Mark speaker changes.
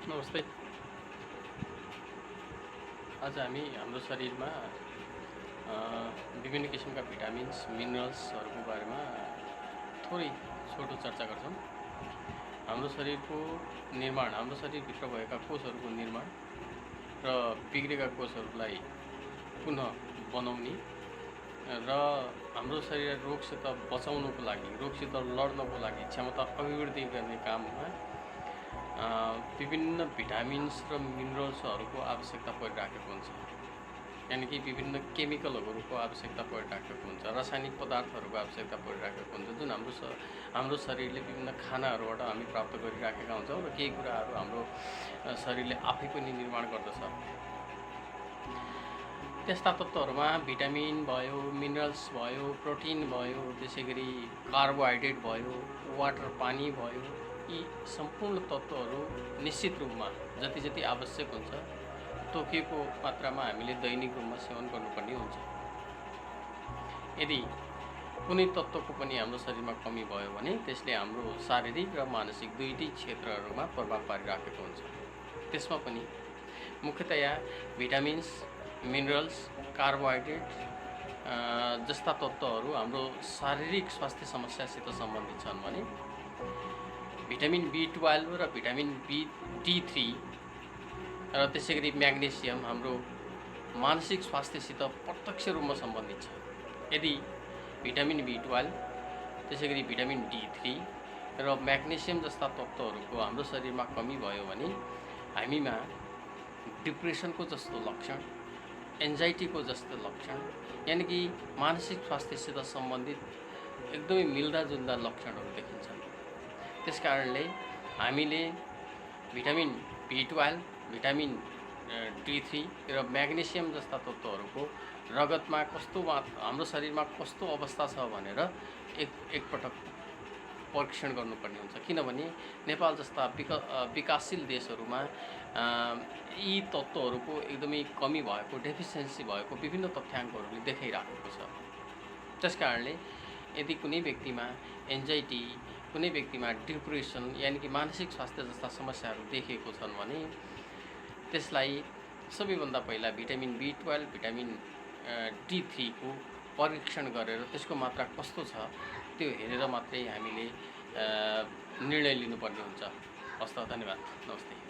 Speaker 1: नमस्ते। आज हामी हाम्रो शरीरमा विभिन्न किसिमका भिटामिन्स मिनरल्सहरूको बारेमा थोरै छोटो चर्चा गर्छौँ। हाम्रो शरीरको निर्माण, हाम्रो शरीरभित्र भएका कोषहरूको निर्माण र बिग्रेका कोषहरूलाई पुनः बनाउने र हाम्रो शरीर रोगसित बचाउनको लागि, रोगसित लड्नको लागि क्षमता अभिवृद्धि गर्ने काममा विभिन्न भिटामिन्स र मिनरल्सहरूको आवश्यकता परिराखेको हुन्छ। यानि कि विभिन्न केमिकलहरूको आवश्यकता परिराखेको हुन्छ, रासायनिक पदार्थहरूको आवश्यकता परिराखेको हुन्छ, जुन हाम्रो शरीरले विभिन्न खानाहरूबाट हामी प्राप्त गरिराखेका हुन्छौँ र केही कुराहरू हाम्रो शरीरले आफै पनि निर्माण गर्दछ। त्यस्ता तत्त्वहरूमा भिटामिन भयो, मिनरल्स भयो, प्रोटिन भयो, त्यसै गरी कार्बोहाइड्रेट भयो, वाटर पानी भयो, यी सम्पूर्ण तत्त्वहरू निश्चित रूपमा जति जति आवश्यक हुन्छ तोकिएको मात्रामा हामीले दैनिक रूपमा सेवन गर्नुपर्ने हुन्छ। यदि कुनै तत्त्वको पनि हाम्रो शरीरमा कमी भयो भने त्यसले हाम्रो शारीरिक र मानसिक दुईटै क्षेत्रहरूमा प्रभाव पारिराखेको हुन्छ। त्यसमा पनि मुख्यतया भिटामिन्स, मिनरल्स, कार्बोहाइड्रेट जस्ता तत्त्वहरू हाम्रो शारीरिक स्वास्थ्य समस्यासित सम्बन्धित छन् भने भिटामिन B12 र भिटामिन D3 र त्यसै गरी म्याग्नेसियम हाम्रो मानसिक स्वास्थ्यसित प्रत्यक्ष रूपमा सम्बन्धित छ। यदि भिटामिन B12 त्यसै गरी भिटामिन D3 र म्याग्नेसियम जस्ता तत्त्वहरूको हाम्रो शरीरमा कमी भयो भने हामीमा डिप्रेसनको जस्तो लक्षण, एन्जाइटीको जस्तो लक्षण, यानि कि मानसिक स्वास्थ्यसित सम्बन्धित एकदमै मिल्दाजुल्दा लक्षणहरू देखिन्छन्। त्यसकारणले हामीले भिटामिन B12, भिटामिन D3 र म्याग्नेसियम जस्ता तत्त्वहरूको रगतमा हाम्रो शरीरमा कस्तो अवस्था छ भनेर एकपटक परीक्षण गर्नुपर्ने हुन्छ। किनभने नेपाल जस्ता विकासशील देशहरूमा यी तत्त्वहरूको एकदमै कमी भएको, डेफिसियन्सी भएको विभिन्न तथ्याङ्कहरूले देखाइराखेको छ। त्यसकारणले यदि कुनै व्यक्तिमा एन्जाइटी, कुनै व्यक्तिमा डिप्रेसन यानि कि मानसिक स्वास्थ्य जस्ता समस्याहरू देखिएको छन् भने त्यसलाई सबैभन्दा पहिला भिटामिन B12, भिटामिन D3 को परीक्षण गरेर त्यसको मात्रा कस्तो छ त्यो हेरेर मात्रै हामीले निर्णय लिनुपर्ने हुन्छ। हस्त, धन्यवाद, नमस्ते।